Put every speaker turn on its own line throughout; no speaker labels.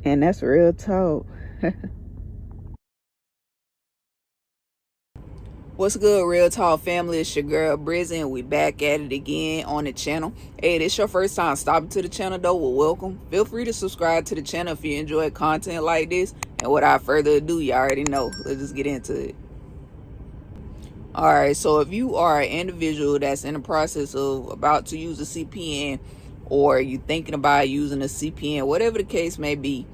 And that's real talk. What's good, Real Talk family? It's your girl Brizzy, and we back at it again on the channel. Hey, this your first time stopping to the channel though, well, welcome. Feel free to subscribe to the channel if you enjoy content like this. And without further ado, you already know. Let's just get into it. Alright, so if you are an individual that's in the process of about to use a CPN, or you thinking about using a CPN, whatever the case may be,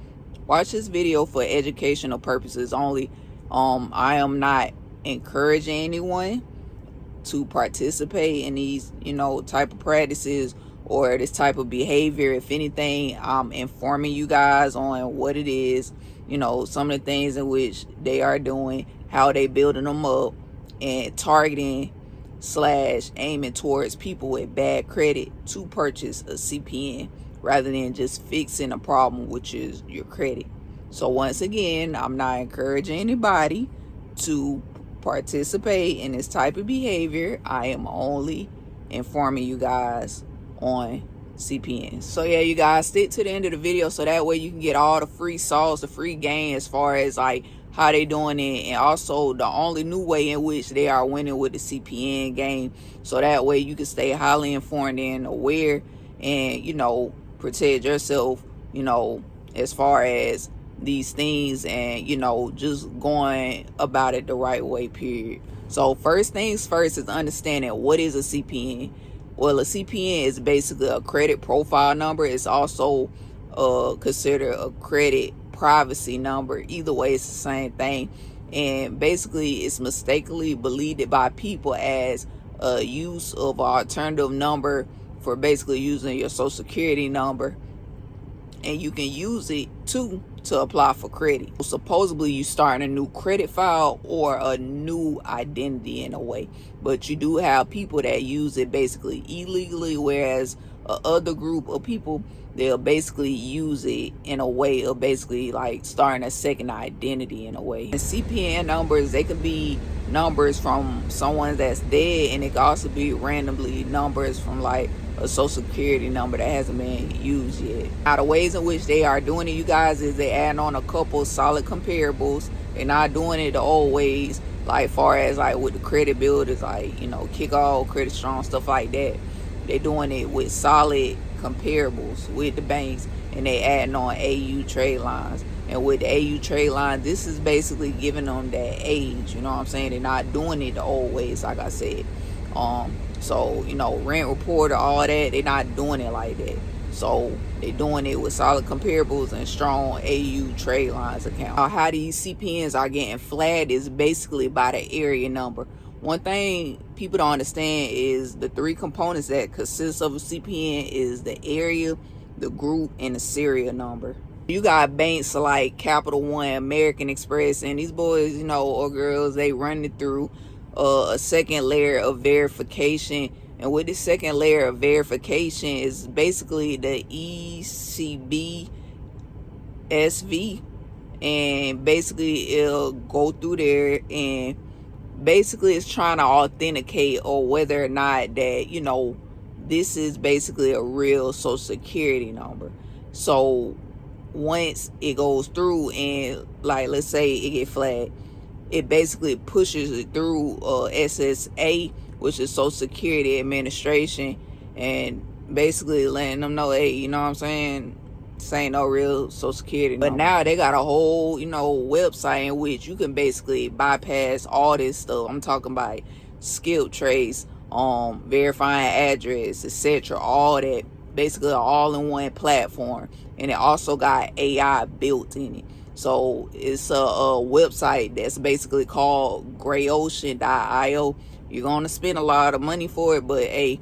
watch this video for educational purposes only. I am not encouraging anyone to participate in these, type of practices or this type of behavior. If anything, I'm informing you guys on what it is, some of the things in which they are doing, how they building them up, and targeting / aiming towards people with bad credit to purchase a CPN rather than just fixing a problem, which is your credit. So once again, I'm not encouraging anybody to participate in this type of behavior. I am only informing you guys on CPNs. So yeah, you guys, stick to the end of the video so that way you can get all the free sauce, the free game as far as like how they doing it, and also the only new way in which they are winning with the CPN game. So that way you can stay highly informed and aware, and protect yourself, as far as these things, and just going about it the right way, period. So first things first is understanding what is a CPN. Well, a CPN is basically a credit profile number. It's also considered a credit privacy number. Either way, it's the same thing. And basically it's mistakenly believed by people as a use of an alternative number for basically using your social security number, and you can use it to apply for credit. Supposedly you starting a new credit file or a new identity in a way, but you do have people that use it basically illegally, whereas other group of people, they'll basically use it in a way of basically like starting a second identity in a way. And CPN numbers, they could be numbers from someone that's dead, and it could also be randomly numbers from like a social security number that hasn't been used yet. Now the ways in which they are doing it, you guys, is they add on a couple solid comparables. They're not doing it the old ways, like far as like with the credit builders, like kick all credit strong, stuff like that. They're doing it with solid comparables with the banks, and they adding on AU trade lines. And with the AU trade line, this is basically giving them that age, you know what I'm saying? They're not doing it the old ways, like I said. So rent report or all that, they're not doing it like that. So they're doing it with solid comparables and strong AU trade lines account. How these CPNs are getting flagged is basically by the area number. One thing people don't understand is the three components that consist of a CPN is the area, the group, and the serial number. You got banks like Capital One, American Express, and these boys, or girls, they run it through a second layer of verification. And with this second layer of verification is basically the ECB SV, and basically it'll go through there, and basically it's trying to authenticate or whether or not that this is basically a real social security number. So once it goes through and like let's say it get flagged, it basically pushes it through SSA, which is Social Security Administration, and basically letting them know, hey, you know what I'm saying, this ain't no real Social Security number. But now they got a whole website in which you can basically bypass all this stuff. I'm talking about skip trace, verifying address, etc., all that, basically all in one platform. And it also got AI built in it. So it's a website that's basically called grayocean.io. You're gonna spend a lot of money for it, but hey,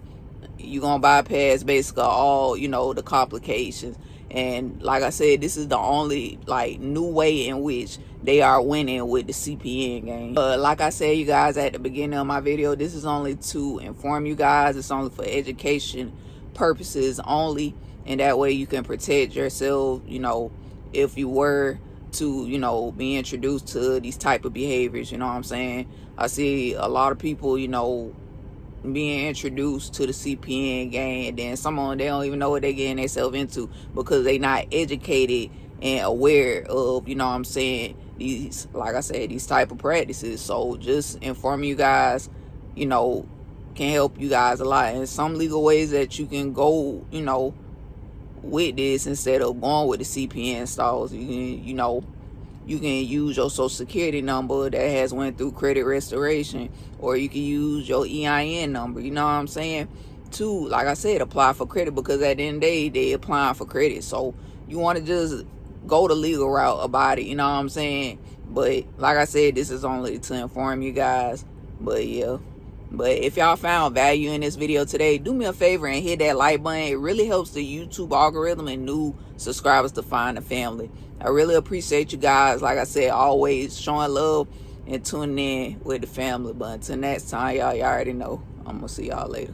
you're gonna bypass basically all the complications. And like I said, this is the only like new way in which they are winning with the CPN game. Like I said, you guys, at the beginning of my video, this is only to inform you guys. It's only for education purposes only, and that way you can protect yourself, if you were to be introduced to these type of behaviors. You know what I'm saying? I see a lot of people being introduced to the CPN game, and then some of them, they don't even know what they're getting themselves into because they not educated and aware of, you know what I'm saying, these, like I said, these type of practices. So just inform you guys, you know, can help you guys a lot. And some legal ways that you can go, you know, with this instead of going with the CPN Sauce. You can, you know, you can use your social security number that has went through credit restoration, or you can use your EIN number, you know what I'm saying, to, like I said, apply for credit, because at the end of the day, they applying for credit. So you want to just go the legal route about it, you know what I'm saying. But like I said, this is only to inform you guys. But yeah, but if y'all found value in this video today, do me a favor and hit that like button. It really helps the YouTube algorithm and new subscribers to find the family. I really appreciate you guys. Like I said, always showing love and tuning in with the family. But until next time, y'all already know. I'm going to see y'all later.